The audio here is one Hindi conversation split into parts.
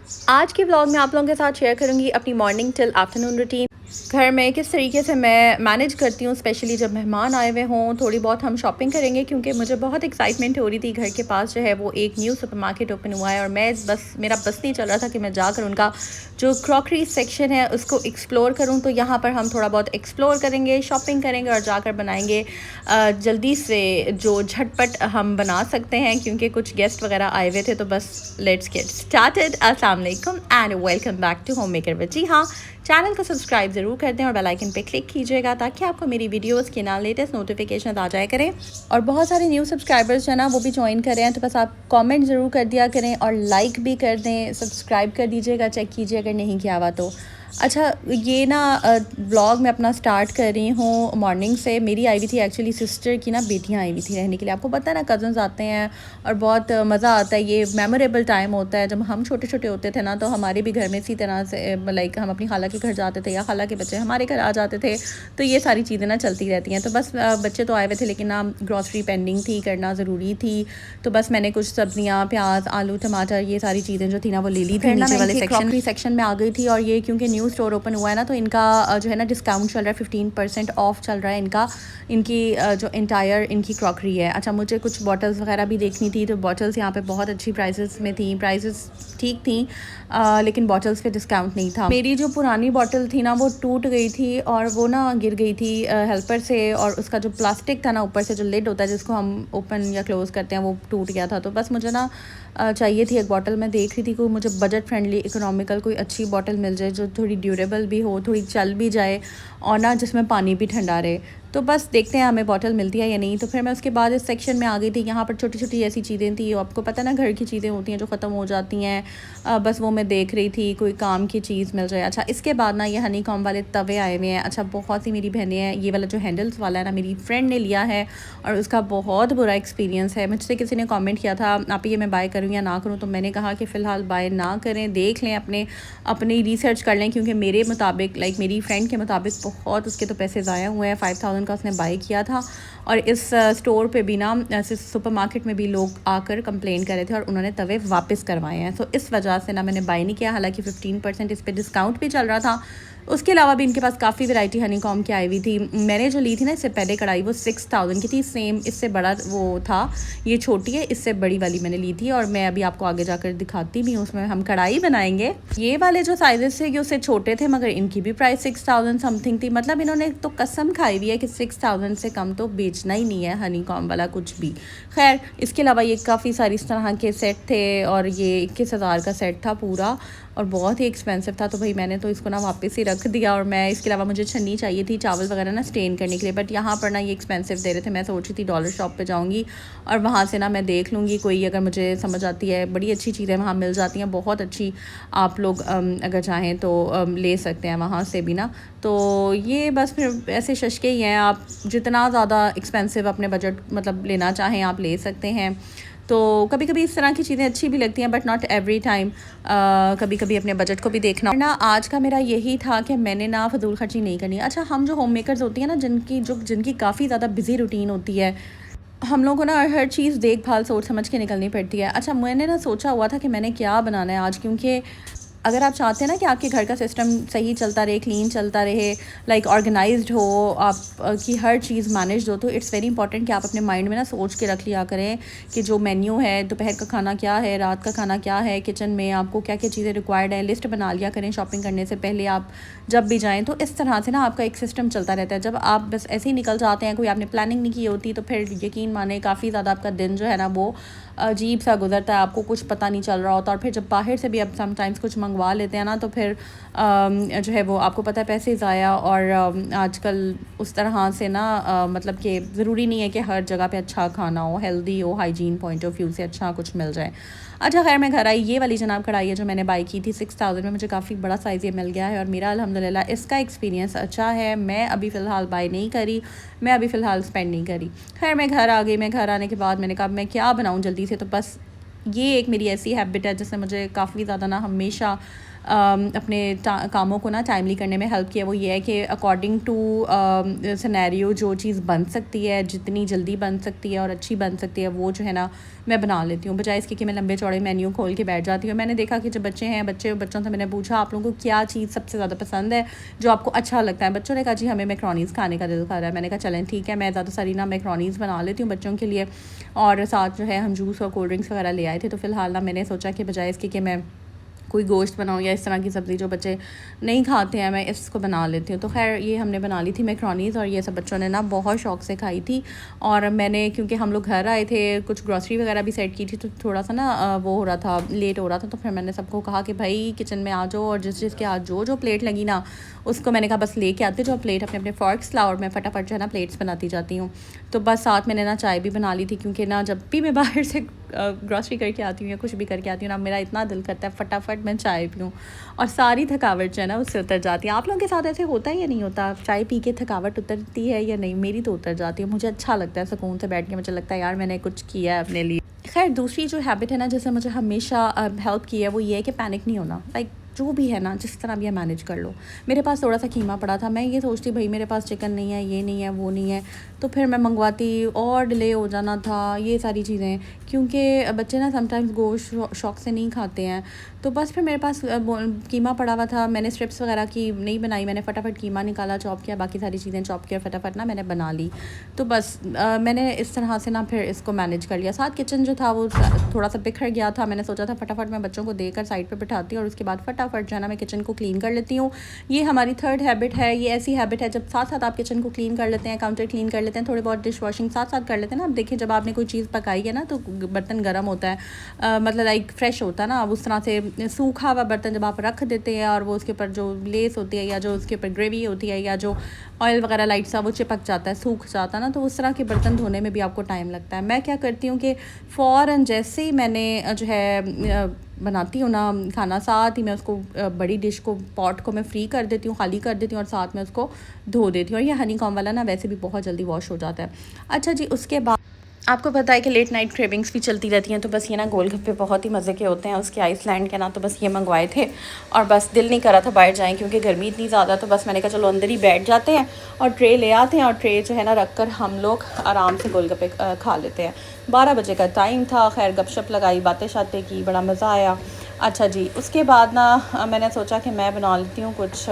आज के व्लॉग में आप लोगों के साथ शेयर करूंगी अपनी मॉर्निंग टिल आफ्टरनून रूटीन। घर में किस तरीके से मैं मैनेज करती हूँ, स्पेशली जब मेहमान आए हुए हों। थोड़ी बहुत हम शॉपिंग करेंगे क्योंकि मुझे बहुत एक्साइटमेंट हो रही थी। घर के पास जो है वो एक न्यू सुपरमार्केट ओपन हुआ है और मेरा बस नहीं चल रहा था कि मैं जाकर उनका जो क्रॉकरी सेक्शन है उसको एक्सप्लोर करूँ। तो यहाँ पर हम थोड़ा बहुत एक्सप्लोर करेंगे, शॉपिंग करेंगे और जाकर बनाएंगे जल्दी से जो झटपट हम बना सकते हैं क्योंकि कुछ गेस्ट वगैरह आए हुए थे। तो बस लेट्स गेट स्टार्टेड। अस्सलाम वालेकुम and welcome back to home maker with. जी हाँ, चैनल को सब्सक्राइब ज़रूर कर दें और बेल आइकन पे क्लिक कीजिएगा ताकि आपको मेरी वीडियोस के ना लेटेस्ट नोटिफिकेशन आ जाया करें। और बहुत सारे न्यू सब्सक्राइबर्स जो है ना वो भी ज्वाइन कर रहे हैं, तो बस आप कमेंट ज़रूर कर दिया करें और लाइक भी कर दें, सब्सक्राइब कर दीजिएगा, चेक कीजिए अगर नहीं किया हुआ तो। अच्छा, ये ना व्लॉग मैं अपना स्टार्ट कर रही हूँ मॉर्निंग से। मेरी आई हुई थी एक्चुअली सिस्टर की ना बेटियाँ आई हुई थी रहने के लिए। आपको पता है ना, कज़न्स आते हैं और बहुत मज़ा आता है। ये मेमोरेबल टाइम होता है। जब हम छोटे छोटे होते थे ना तो हमारे भी घर में इसी तरह से लाइक हम अपनी खाला के घर जाते थे या खाला के बच्चे हमारे घर आ जाते थे। तो ये सारी चीज़ें ना चलती रहती हैं। तो बस बच्चे तो आए हुए थे लेकिन ना ग्रॉसरी पेंडिंग थी, करना ज़रूरी थी। तो बस मैंने कुछ सब्जियाँ, प्याज, आलू, टमाटर, ये सारी चीज़ें जो थी ना वो ले ली थी। नीचे वाले सेक्शन में आ गई थी। और ये क्योंकि न्यू स्टोर ओपन हुआ है ना तो इनका जो है ना डिस्काउंट चल रहा है, 15% ऑफ चल रहा है इनकी जो इंटायर इनकी क्रॉकरी है। अच्छा, मुझे कुछ बॉटल्स वगैरह भी देखनी थी। तो बॉटल्स यहाँ पे बहुत अच्छी प्राइसेस में थी, प्राइसेस ठीक थी लेकिन बॉटल्स पे डिस्काउंट नहीं था। मेरी जो पुरानी बॉटल थी ना वो टूट गई थी और वो ना गिर गई थी हेल्पर से, और उसका जो प्लास्टिक था ना ऊपर से जो लिड होता है जिसको हम ओपन या क्लोज़ करते हैं वो टूट गया था। तो बस मुझे ना चाहिए थी एक बॉटल। मैं देख रही थी कोई मुझे बजट फ्रेंडली इकोनॉमिकल कोई अच्छी बॉटल मिल जाए जो थोड़ी ड्यूरेबल भी हो, थोड़ी चल भी जाए और ना जिसमें पानी भी ठंडा रहे। तो बस देखते हैं हमें बॉटल मिलती है या नहीं। तो फिर मैं उसके बाद इस सेक्शन में आ गई थी। यहाँ पर छोटी छोटी ऐसी चीज़ें थी, आपको पता ना घर की चीज़ें होती हैं जो ख़त्म हो जाती हैं। बस वो मैं देख रही थी कोई काम की चीज़ मिल जाए। अच्छा, इसके बाद ना ये हनी कॉम वाले तवे आए हुए हैं। अच्छा, बहुत सी मेरी बहनें हैं, ये वाला जो हैंडल्स वाला है ना मेरी फ्रेंड ने लिया है और उसका बहुत बुरा एक्सपीरियंस है। मुझसे किसी ने कमेंट किया था आप ये मैं बाय करूँ या ना करूँ, तो मैंने कहा कि फ़िलहाल बाय ना करें, देख लें, अपनी रिसर्च कर लें क्योंकि मेरे मुताबिक लाइक मेरी फ्रेंड के मुताबिक बहुत उसके तो पैसे ज़ाया हुए हैं। 5000 का उसने बाय किया था और इस स्टोर पे भी ना सुपरमार्केट में भी लोग आकर कंप्लेन कर रहे थे और उन्होंने तवे वापस करवाए हैं। तो इस वजह से ना मैंने बाय नहीं किया। हालांकि 15% इस पर डिस्काउंट भी चल रहा था। उसके अलावा भी इनके पास काफ़ी वैरायटी हनी कॉम की आई हुई थी। मैंने जो ली थी ना इससे पहले कढ़ाई वो 6000 की थी, सेम इससे बड़ा वो था। ये छोटी है, इससे बड़ी वाली मैंने ली थी और मैं अभी आपको आगे जाकर दिखाती भी हूँ। उसमें हम कढ़ाई बनाएंगे। ये वाले जो साइजेस थे ये उससे छोटे थे मगर इनकी भी प्राइस 6000 समथिंग थी। मतलब इन्होंने तो कसम खाई हुई है कि 6000 से कम तो बेचना ही नहीं है हनी कॉम वाला कुछ भी। खैर, इसके अलावा ये काफ़ी सारी इस तरह के सेट थे और ये 21,000 का सेट था पूरा और बहुत ही एक्सपेंसिव था। तो भाई मैंने तो इसको ना वापस ही रख दिया। और मैं इसके अलावा मुझे छन्नी चाहिए थी चावल वगैरह ना स्टेन करने के लिए, बट यहाँ पर ना ये एक्सपेंसिव दे रहे थे। मैं सोच रही थी डॉलर शॉप पे जाऊँगी और वहाँ से ना मैं देख लूँगी कोई, अगर मुझे समझ आती है। बड़ी अच्छी चीज़ें वहाँ मिल जाती हैं, बहुत अच्छी। आप लोग अगर चाहें तो ले सकते हैं वहाँ से भी ना। तो ये बस फिर ऐसे शशके ही हैं, आप जितना ज़्यादा एक्सपेंसिव अपने बजट मतलब लेना चाहें आप ले सकते हैं। तो कभी कभी इस तरह की चीज़ें अच्छी भी लगती हैं बट नॉट एवरी टाइम। कभी कभी अपने बजट को भी देखना ना। आज का मेरा यही था कि मैंने ना फजूल खर्ची नहीं करनी। अच्छा, हम जो होम मेकर्स होती हैं ना जिनकी काफ़ी ज़्यादा बिजी रूटीन होती है, हम लोगों को ना हर चीज़ देखभाल सोच समझ के निकलनी पड़ती है। अच्छा, मैंने ना सोचा हुआ था कि मैंने क्या बनाना है आज, क्योंकि अगर आप चाहते हैं ना कि आपके घर का सिस्टम सही चलता रहे, क्लीन चलता रहे, लाइक ऑर्गेनाइज्ड हो, आप की हर चीज़ मैनेज हो, तो इट्स वेरी इंपॉर्टेंट कि आप अपने माइंड में ना सोच के रख लिया करें कि जो मेन्यू है, दोपहर का खाना क्या है, रात का खाना क्या है, किचन में आपको क्या क्या चीज़ें रिक्वायर्ड है, लिस्ट बना लिया करें शॉपिंग करने से पहले आप जब भी जाएँ। तो इस तरह से ना आपका एक सिस्टम चलता रहता है। जब आप बस ऐसे ही निकल जाते हैं, कोई आपने प्लानिंग नहीं की होती, तो फिर यकीन माने काफ़ी ज़्यादा आपका दिन जो है ना वो अजीब सा गुजरता है, आपको कुछ पता नहीं चल रहा होता। और फिर जब बाहर से भी आप समटाइम्स कुछ मंगवा लेते हैं ना तो फिर जो है वो आपको पता है पैसे ज़ाया। और आजकल उस तरह से ना मतलब कि ज़रूरी नहीं है कि हर जगह पे अच्छा खाना हो, हेल्दी हो, हाइजीन पॉइंट ऑफ व्यू से अच्छा कुछ मिल जाए। अच्छा, खैर मैं घर आई। ये वाली जनाब कढ़ाई है जो मैंने बाई की थी 6000 में, मुझे काफ़ी बड़ा साइज़ ये मिल गया है और मेरा अल्हम्दुलिल्लाह इसका एक्सपीरियंस अच्छा है। मैं अभी फ़िलहाल बाई नहीं करी, मैं अभी फ़िलहाल स्पेंड नहीं करी। खैर मैं घर आ गई। मैं घर आने के बाद मैंने कहा मैं क्या बनाऊँ जल्दी से। तो बस ये एक मेरी ऐसी हैबिट है जिससे मुझे काफ़ी ज़्यादा ना हमेशा अपने कामों को ना टाइमली करने में हेल्प किया वो ये है कि अकॉर्डिंग टू सिनेरियो जो चीज़ बन सकती है, जितनी जल्दी बन सकती है और अच्छी बन सकती है, वो जो है ना मैं बना लेती हूँ, बजाय इसके कि मैं लंबे चौड़े मेन्यू खोल के बैठ जाती हूँ। मैंने देखा कि जब बच्चों से मैंने पूछा आप लोगों को क्या चीज़ सबसे ज़्यादा पसंद है, जो आपको अच्छा लगता है। बच्चों ने कहा जी हमें मैक्रोनीज़ खाने का दिल कर रहा है। मैंने कहा चलें ठीक है, मैं ज़्यादा सारी ना मैक्रोनीज़ बना लेती हूँ बच्चों के लिए, और साथ जो है हम जूस और कोल्ड ड्रिंक्स वगैरह ले आए थे। तो फ़िलहाल ना मैंने सोचा कि बजाय इसके कि मैं कोई गोश्त बनाऊँ या इस तरह की सब्ज़ी जो बच्चे नहीं खाते हैं, मैं इसको बना लेती हूँ। तो खैर ये हमने बना ली थी मैक्रोनीज़, और ये सब बच्चों ने ना बहुत शौक़ से खाई थी। और मैंने, क्योंकि हम लोग घर आए थे, कुछ ग्रॉसरी वगैरह भी सेट की थी, तो थोड़ा सा ना वो हो रहा था, लेट हो रहा था। तो फिर मैंने सबको कहा कि भाई किचन में आ जाओ, और जिसके हाथ जो प्लेट लगी ना उसको मैंने कहा बस लेके आते जो प्लेट, अपने फ़ॉर्क्स लाओ, और मैं फटाफट जो है ना प्लेट्स बनाती जाती हूँ। तो बस साथ मैंने ना चाय भी बना ली थी, क्योंकि ना जब भी मैं बाहर से ग्रॉसरी करके आती हूँ या कुछ भी करके आती हूँ ना, मेरा इतना दिल करता है फटाफट मैं चाय पीऊँ, और सारी थकावट जो है ना उससे उतर जाती है। आप लोगों के साथ ऐसे होता है या नहीं होता? चाय पी के थकावट उतरती है या नहीं? मेरी तो उतर जाती है, मुझे अच्छा लगता है सुकून से बैठ के, मुझे लगता है यार मैंने कुछ किया है अपने लिए। खैर दूसरी जो हैबिट है ना जिससे मुझे हमेशा हेल्प की है वो ये है कि पैनिक नहीं होना। लाइक जो भी है ना जिस तरह भी है मैनेज कर लो। मेरे पास थोड़ा सा कीमा पड़ा था, मैं ये सोचती भाई मेरे पास चिकन नहीं है, ये नहीं है, वो नहीं है, तो फिर मैं मंगवाती और डिले हो जाना था, ये सारी चीज़ें, क्योंकि बच्चे ना समटाइम्स गोश्त शौक़ से नहीं खाते हैं। तो बस फिर मेरे पास कीमा पड़ा हुआ था, मैंने स्ट्रिप्स वगैरह की नहीं बनाई, मैंने फटाफट कीमा निकाला, चॉप किया, बाकी सारी चीज़ें चॉप किया, फटाफट ना मैंने बना ली। तो बस मैंने इस तरह से ना फिर इसको मैनेज कर लिया। साथ किचन जो था वो थोड़ा सा बिखर गया था, मैंने सोचा था फटाफट मैं बच्चों को देकर साइड पर बिठाती हूँ और उसके बाद फटाफट जो है ना मैं किचन को क्लीन कर लेती हूँ। ये हमारी थर्ड हैबिट है। ये ऐसी हैबिट है जब साथ साथ आप किचन को क्लीन कर लेते हैं, काउंटर क्लीन कर लेते हैं, थोड़ी बहुत डिश वॉशिंग साथ साथ कर लेते हैं ना। अब देखिए जब आपने कोई चीज़ पकाई है ना तो बर्तन गर्म होता है, मतलब लाइक फ्रेश होता है ना। अब उस तरह से सूखा हुआ बर्तन जब आप रख देते हैं और वो उसके ऊपर जो लेस होती है या जो उसके ऊपर ग्रेवी होती है या जो ऑयल वगैरह लाइट सा वो चिपक जाता है, सूख जाता है ना, तो उस तरह के बर्तन धोने में भी आपको टाइम लगता है। मैं क्या करती हूँ कि फ़ौरन जैसे ही मैंने जो है बनाती हूँ ना खाना, साथ ही मैं उसको बड़ी डिश को, पॉट को मैं फ्री कर देती हूँ, खाली कर देती हूँ और साथ में उसको धो देती हूँ। और ये हनी कॉम वाला ना वैसे भी बहुत जल्दी वॉश हो जाता है। अच्छा जी, उसके बाद आपको पता है कि लेट नाइट क्रेविंग्स भी चलती रहती हैं, तो बस ये ना गोलगप्पे बहुत ही मज़े के होते हैं उसके आइसलैंड के ना, तो बस ये मंगवाए थे और बस दिल नहीं कर रहा था बाहर जाएं क्योंकि गर्मी इतनी ज़्यादा। तो बस मैंने कहा चलो अंदर ही बैठ जाते हैं और ट्रे ले आते हैं और ट्रे जो है ना रख कर हम लोग आराम से गोलगप्पे खा लेते हैं। 12 बजे का टाइम था, खैर गपशप लगाई, बातें शातें की, बड़ा मज़ा आया। अच्छा जी, उसके बाद ना मैंने सोचा कि मैं बना लेती हूँ कुछ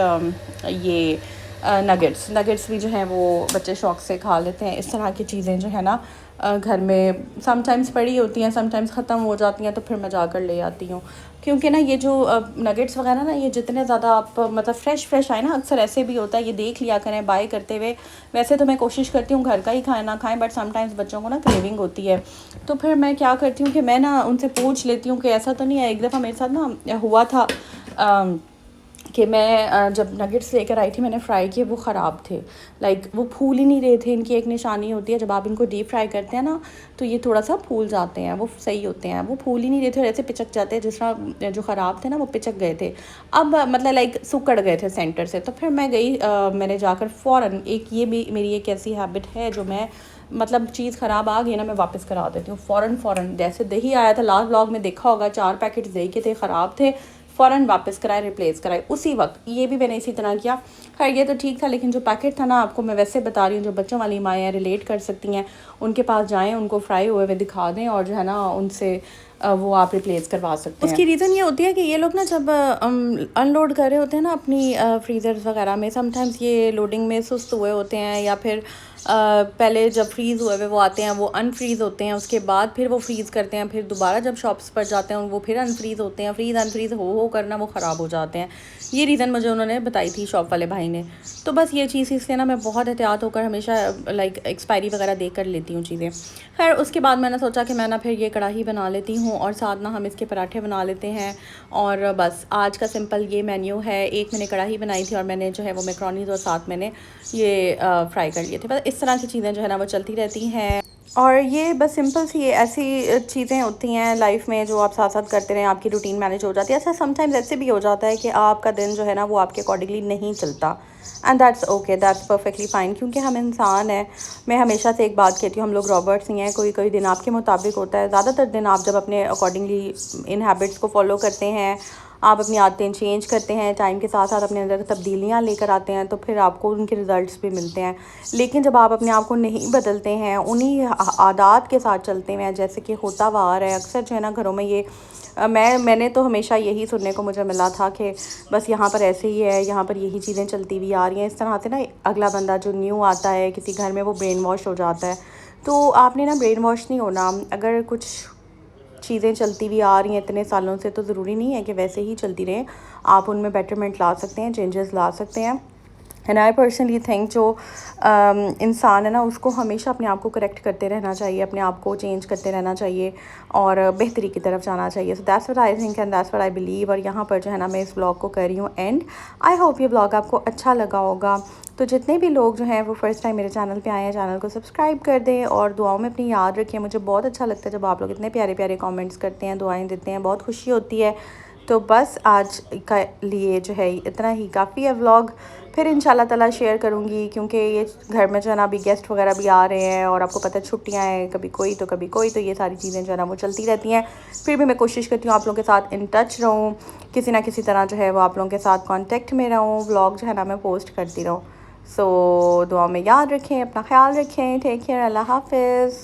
ये नगेट्स भी जो हैं वो बच्चे शौक़ से खा लेते हैं। इस तरह की चीज़ें जो है ना घर में समटाइम्स पड़ी होती हैं, समटाइम्स ख़त्म हो जाती हैं, तो फिर मैं जाकर ले आती हूँ। क्योंकि ना ये जो नगेट्स वगैरह ना, ये जितने ज़्यादा आप मतलब फ़्रेश आए ना, अक्सर ऐसे भी होता है, ये देख लिया करें बाय करते हुए। वैसे तो मैं कोशिश करती हूँ घर का ही खाएँ ना खाएँ, बट समटाइम्स बच्चों को ना क्रेविंग होती है। तो फिर मैं क्या करती हूँ कि मैं ना उनसे पूछ लेती हूँ कि ऐसा तो नहीं है। एक दफ़ा मेरे साथ ना हुआ था कि मैं जब नगेट्स लेकर आई थी, मैंने फ्राई किए, वो ख़राब थे। लाइक वो फूल ही नहीं रहे थे। इनकी एक निशानी होती है, जब आप इनको डीप फ्राई करते हैं ना तो ये थोड़ा सा फूल जाते हैं, वो सही होते हैं। वो फूल ही नहीं रहे थे और ऐसे पिचक जाते हैं, जिस तरह जो ख़राब थे ना वो पिचक गए थे। अब मतलब लाइक सुकड़ गए थे सेंटर से। तो फिर मैं गई, मैंने जाकर फ़ौरन, एक ये भी मेरी एक ऐसी हैबिट है जो मैं मतलब चीज़ ख़राब आ गई ना मैं वापस करा देती हूँ फ़ौरन। जैसे दही आया था, लास्ट व्लॉग में देखा होगा, 4 पैकेट्स दही के थे, ख़राब थे, फ़ौरन वापस कराए, रिप्लेस कराए उसी वक्त। ये भी मैंने इसी तरह किया। खैर ये तो ठीक था, लेकिन जो पैकेट था ना, आपको मैं वैसे बता रही हूँ, जो बच्चों वाली माएँ रिलेट कर सकती हैं, उनके पास जाएँ, उनको फ्राई हुए हुए दिखा दें और जो है ना उनसे वो आप रिप्लेस करवा सकते हैं। उसकी रीज़न ये होती है कि ये लोग ना जब अनलोड कर रहे होते हैं ना अपनी फ्रीज़र्स वगैरह में, समटाइम्स ये लोडिंग में सुस्त हुए होते हैं, या फिर पहले जब फ्रीज़ हुए वो आते हैं वो अनफ्रीज़ होते हैं, उसके बाद फिर वो फ्रीज़ करते हैं, फिर दोबारा जब शॉप्स पर जाते हैं वो फिर अनफ्रीज़ होते हैं। फ्रीज़ अनफ्रीज़ हो करना वो ख़राब हो जाते हैं। ये रीज़न मुझे उन्होंने बताई थी शॉप वाले भाई ने। तो बस ये चीज़ इससे ना मैं बहुत एहतियात होकर हमेशा लाइक एक्सपायरी वगैरह देख कर लेती हूँ चीज़ें। खैर उसके बाद मैंने सोचा कि मैं ना फिर ये कढ़ाई बना लेती हूँ और साथ ना हम इसके पराठे बना लेते हैं। और बस आज का सिंपल ये मेन्यू है। एक मैंने कढ़ाई बनाई थी और मैंने जो है वो मैक्रोनीज़ और साथ मैंने ये फ्राई कर लिए थे। बस इस तरह की चीज़ें जो है ना वो चलती रहती हैं। और ये बस सिंपल सी ऐसी चीज़ें होती हैं लाइफ में जो आप साथ साथ करते रहें, आपकी रूटीन मैनेज हो जाती है। अच्छा समटाइम्स ऐसे भी हो जाता है कि आपका दिन जो है ना वो आपके अकॉर्डिंगली नहीं चलता, and that's okay, that's perfectly fine, क्योंकि हम इंसान हैं। मैं हमेशा से एक बात कहती हूँ, हम लोग रॉबर्ट्स नहीं हैं। कोई दिन आपके मुताबिक होता है, ज़्यादातर दिन आप जब अपने अकॉर्डिंगली इन हैबिट्स को फॉलो करते हैं, आप अपनी आदतें चेंज करते हैं, टाइम के साथ साथ अपने अंदर तब्दीलियाँ लेकर आते हैं, तो फिर आपको उनके रिज़ल्ट्स भी मिलते हैं। लेकिन जब आप अपने आप को नहीं बदलते हैं, उन्हीं आदात के साथ चलते हैं जैसे कि होता हुआ आ रहा है, अक्सर जो है ना घरों में ये मैंने तो हमेशा यही सुनने को मुझे मिला था कि बस यहाँ पर ऐसे ही है, यहाँ पर यही चीज़ें चलती हुई आ रही हैं। इस तरह से ना अगला बंदा जो न्यू आता है किसी घर में, वो ब्रेन वॉश हो जाता है। तो आपने ना ब्रेन वॉश नहीं होना। अगर कुछ चीज़ें चलती हुई आ रही हैं इतने सालों से, तो ज़रूरी नहीं है कि वैसे ही चलती रहें। आप उनमें बेटरमेंट ला सकते हैं, चेंजेस ला सकते हैं। एंड आई पर्सनली थिंक जो इंसान है ना, उसको हमेशा अपने आप को करेक्ट करते रहना चाहिए, अपने आप को चेंज करते रहना चाहिए और बेहतरी की तरफ जाना चाहिए। So that's what I think and that's what I believe. और यहाँ पर जो है ना मैं इस ब्लॉग को कर रही हूँ एंड आई होप ये ब्लॉग आपको अच्छा लगा होगा। तो जितने भी लोग जो हैं वो फर्स्ट टाइम मेरे चैनल पे आए हैं, चैनल को सब्सक्राइब कर दें और दुआओं में अपनी याद रखें। मुझे बहुत अच्छा लगता है जब आप लोग इतने प्यारे प्यारे कमेंट्स करते हैं, दुआएं देते हैं, बहुत खुशी होती है। तो बस आज का लिए जो है इतना ही काफ़ी है व्लॉग। फिर इंशाल्लाह ताला शेयर करूँगी, क्योंकि ये घर में जो है ना अभी गेस्ट वगैरह भी आ रहे हैं और आपको पता है छुट्टियाँ हैं, कभी कोई तो कभी कोई, तो ये सारी चीज़ें जो है ना वो चलती रहती हैं। फिर भी मैं कोशिश करती हूँ आप लोगों के साथ इन टच रहूँ, किसी ना किसी तरह जो है वो आप लोगों के साथ कॉन्टेक्ट में रहूँ, व्लॉग जो है ना मैं पोस्ट करती रहूँ। सो दुआ में याद रखें, अपना ख्याल रखें, टेक केयर, अल्लाह हाफिज़।